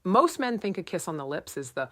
Most men think a kiss on the lips is the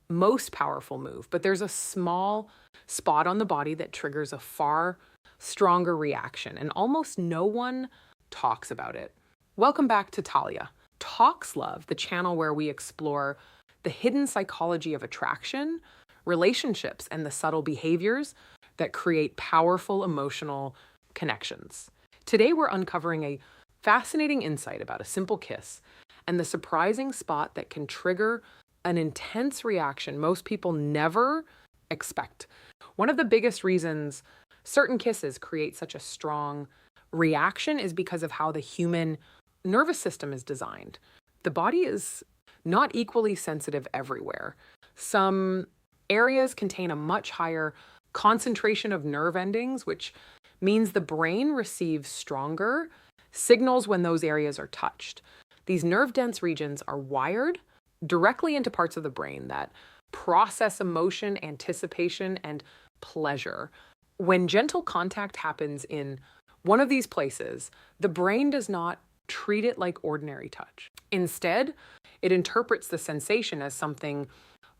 most powerful move, but there's a small spot on the body that triggers a far stronger reaction, and almost no one talks about it. Welcome back to Talia. Talks Love, the channel where we explore the hidden psychology of attraction, relationships, and the subtle behaviors that create powerful emotional connections. Today, we're uncovering a fascinating insight about a simple kiss and the surprising spot that can trigger an intense reaction most people never expect. One of the biggest reasons certain kisses create such a strong reaction is because of how the human nervous system is designed. The body is not equally sensitive everywhere. Some areas contain a much higher concentration of nerve endings, which means the brain receives stronger signals when those areas are touched. These nerve-dense regions are wired directly into parts of the brain that process emotion, anticipation, and pleasure. When gentle contact happens in one of these places, the brain does not treat it like ordinary touch. Instead, it interprets the sensation as something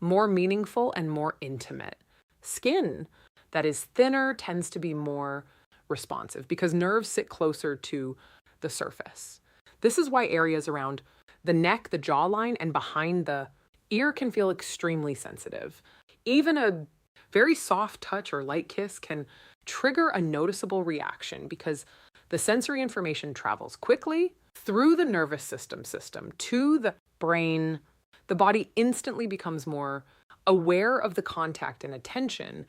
more meaningful and more intimate. Skin that is thinner tends to be more responsive because nerves sit closer to the surface. This is why areas around the neck, the jawline, and behind the ear can feel extremely sensitive. Even a very soft touch or light kiss can trigger a noticeable reaction because the sensory information travels quickly through the nervous system to the brain. The body instantly becomes more aware of the contact, and attention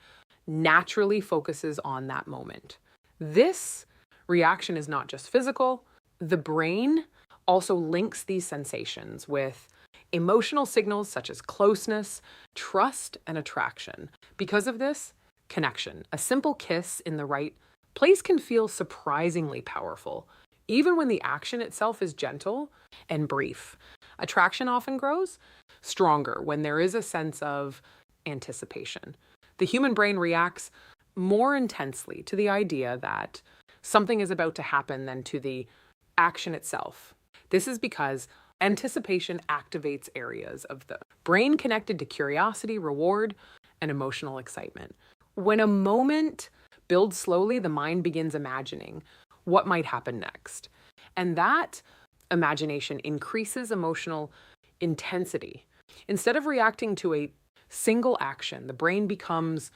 naturally focuses on that moment. This reaction is not just physical. The brain also links these sensations with emotional signals such as closeness, trust, and attraction. Because of this connection, a simple kiss in the right place can feel surprisingly powerful, even when the action itself is gentle and brief. Attraction often grows stronger when there is a sense of anticipation. The human brain reacts more intensely to the idea that something is about to happen than to the action itself. This is because anticipation activates areas of the brain connected to curiosity, reward, and emotional excitement. When a moment builds slowly, the mind begins imagining what might happen next. And that imagination increases emotional intensity. Instead of reacting to a single action, the brain becomes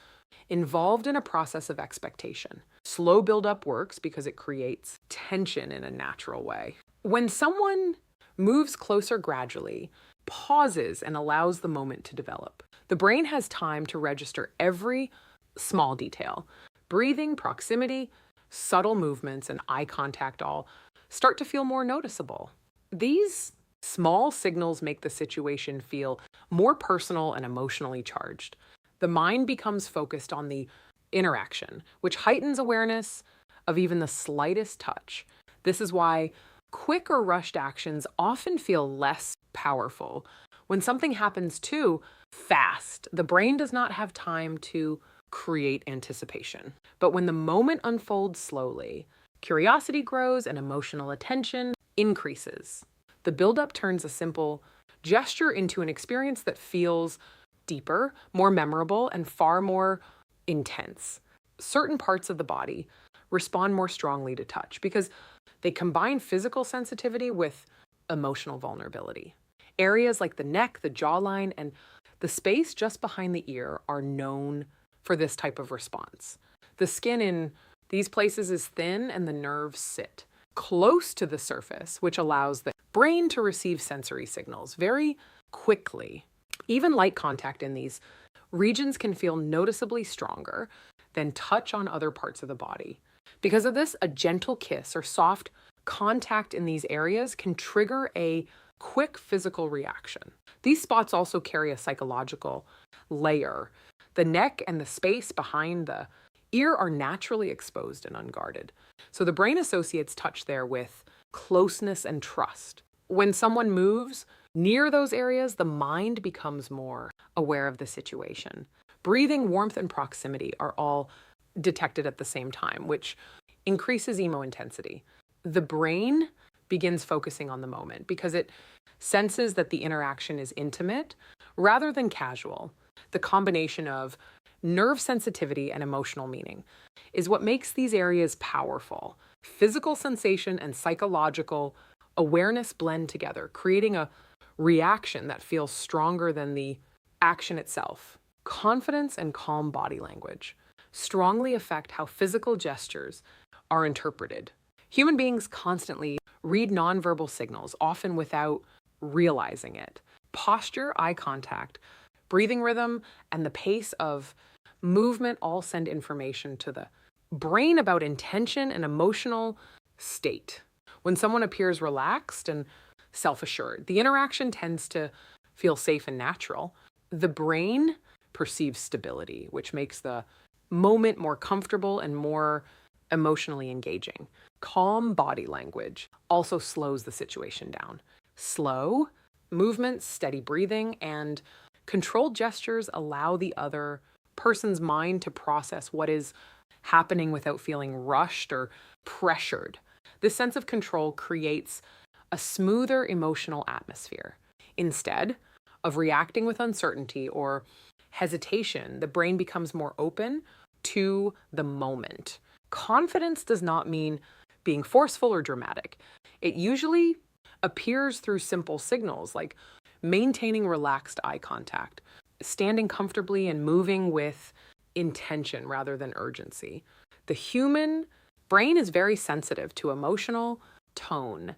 involved in a process of expectation. Slow buildup works because it creates tension in a natural way. When someone moves closer gradually, pauses, and allows the moment to develop, the brain has time to register every small detail. Breathing, proximity, subtle movements, and eye contact all start to feel more noticeable. These small signals make the situation feel more personal and emotionally charged. The mind becomes focused on the interaction, which heightens awareness of even the slightest touch. This is why quick or rushed actions often feel less powerful. When something happens too fast, the brain does not have time to create anticipation. But when the moment unfolds slowly, curiosity grows and emotional attention increases. The buildup turns a simple gesture into an experience that feels deeper, more memorable, and far more intense. Certain parts of the body respond more strongly to touch because they combine physical sensitivity with emotional vulnerability. Areas like the neck, the jawline, and the space just behind the ear are known for this type of response. The skin in these places is thin and the nerves sit close to the surface, which allows the brain to receive sensory signals very quickly. Even light contact in these regions can feel noticeably stronger than touch on other parts of the body. Because of this, a gentle kiss or soft contact in these areas can trigger a quick physical reaction. These spots also carry a psychological layer. The neck and the space behind the ear are naturally exposed and unguarded. So the brain associates touch there with closeness and trust. When someone moves near those areas, the mind becomes more aware of the situation. Breathing, warmth, and proximity are all detected at the same time, which increases emo intensity. The brain begins focusing on the moment because it senses that the interaction is intimate rather than casual. The combination of nerve sensitivity and emotional meaning is what makes these areas powerful. Physical sensation and psychological awareness blend together, creating a reaction that feels stronger than the action itself. Confidence and calm body language strongly affect how physical gestures are interpreted. Human beings constantly read nonverbal signals, often without realizing it. Posture, eye contact, breathing rhythm, and the pace of movement all send information to the brain about intention and emotional state. When someone appears relaxed and self assured, the interaction tends to feel safe and natural. The brain perceives stability, which makes the moment more comfortable and more emotionally engaging. Calm body language also slows the situation down. Slow movements, steady breathing, and controlled gestures allow the other person's mind to process what is happening without feeling rushed or pressured. This sense of control creates a smoother emotional atmosphere. Instead of reacting with uncertainty or hesitation, the brain becomes more open to the moment. Confidence does not mean being forceful or dramatic. It usually appears through simple signals like maintaining relaxed eye contact, standing comfortably, and moving with intention rather than urgency. The human brain is very sensitive to emotional tone.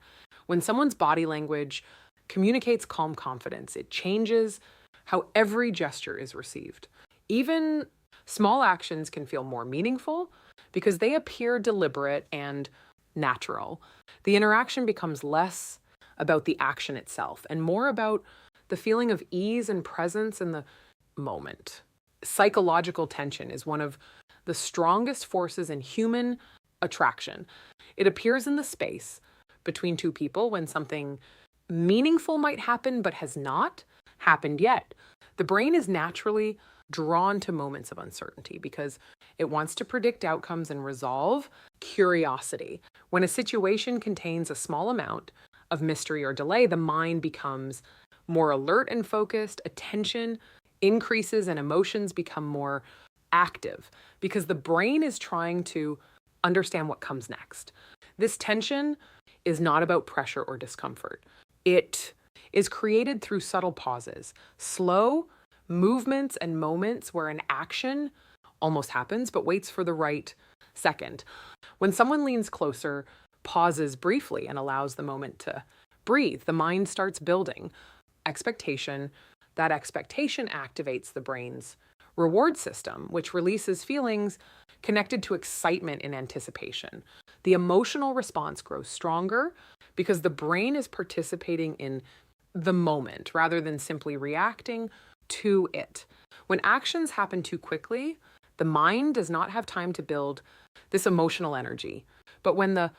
When someone's body language communicates calm confidence, it changes how every gesture is received. Even small actions can feel more meaningful because they appear deliberate and natural. The interaction becomes less about the action itself and more about the feeling of ease and presence in the moment. Psychological tension is one of the strongest forces in human attraction. It appears in the space between two people when something meaningful might happen but has not happened yet. The brain is naturally drawn to moments of uncertainty because it wants to predict outcomes and resolve curiosity. When a situation contains a small amount of mystery or delay, the mind becomes more alert and focused, attention increases, and emotions become more active because the brain is trying to understand what comes next. This tension is not about pressure or discomfort. It is created through subtle pauses, slow movements and moments where an action almost happens but waits for the right second. When someone leans closer, pauses briefly, and allows the moment to breathe, the mind starts building expectation. That expectation activates the brain's reward system, which releases feelings connected to excitement and anticipation. The emotional response grows stronger because the brain is participating in the moment rather than simply reacting to it. When actions happen too quickly, the mind does not have time to build this emotional energy. But when the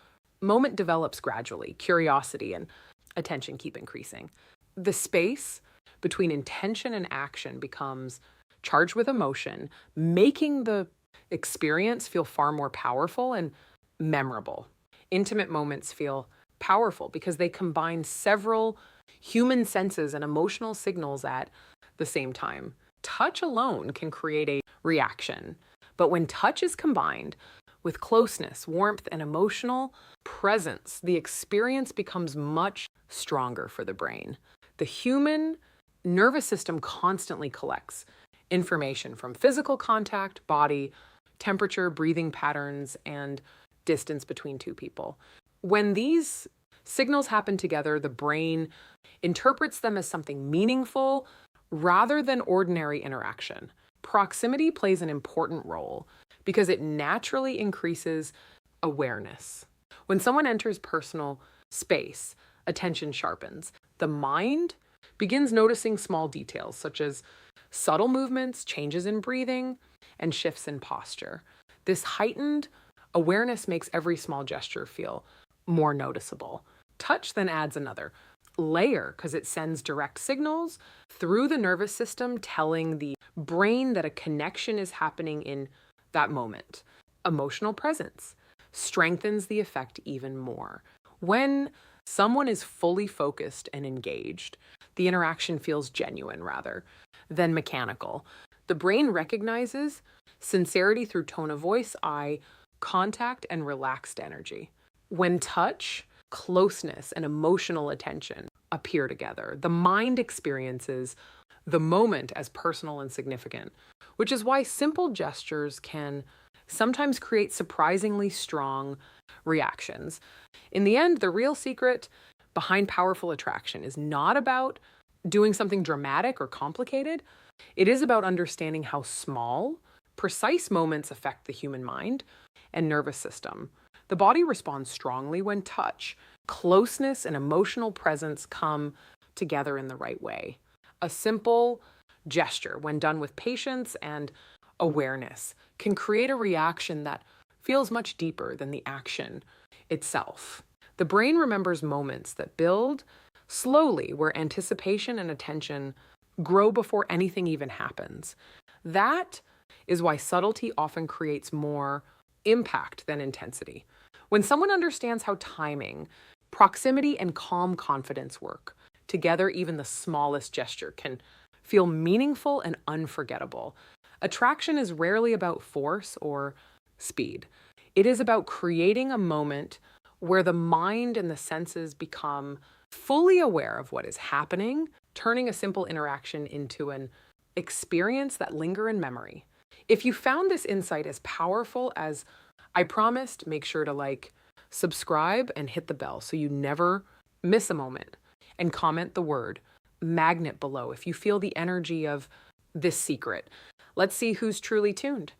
moment develops gradually, curiosity and attention keep increasing. The space between intention and action becomes charged with emotion, making the experience feel far more powerful and memorable. Intimate moments feel powerful because they combine several human senses and emotional signals at the same time. Touch alone can create a reaction, but when touch is combined with closeness, warmth, and emotional presence, the experience becomes much stronger for the brain. The human nervous system constantly collects information from physical contact, body, temperature, breathing patterns, and distance between two people. When these signals happen together, the brain interprets them as something meaningful rather than ordinary interaction. Proximity plays an important role because it naturally increases awareness. When someone enters personal space, attention sharpens. The mind begins noticing small details such as subtle movements, changes in breathing, and shifts in posture. This heightened awareness makes every small gesture feel more noticeable. Touch then adds another layer because it sends direct signals through the nervous system, telling the brain that a connection is happening in that moment. Emotional presence strengthens the effect even more. When someone is fully focused and engaged, the interaction feels genuine rather than mechanical. The brain recognizes sincerity through tone of voice, eye contact, and relaxed energy. When touch, closeness, and emotional attention appear together, the mind experiences the moment as personal and significant, which is why simple gestures can sometimes create surprisingly strong reactions. In the end, the real secret behind powerful attraction is not about doing something dramatic or complicated. It is about understanding how small, precise moments affect the human mind and nervous system. The body responds strongly when touch, closeness, and emotional presence come together in the right way. A simple gesture, when done with patience and awareness, can create a reaction that feels much deeper than the action itself. The brain remembers moments that build slowly, where anticipation and attention grow before anything even happens. That is why subtlety often creates more impact than intensity. When someone understands how timing, proximity, and calm confidence work together, even the smallest gesture can feel meaningful and unforgettable. Attraction is rarely about force or speed. It is about creating a moment where the mind and the senses become fully aware of what is happening, turning a simple interaction into an experience that linger in memory. If you found this insight as powerful as I promised, make sure to subscribe, and hit the bell so you never miss a moment. And comment the word magnet below if you feel the energy of this secret. Let's see who's truly tuned.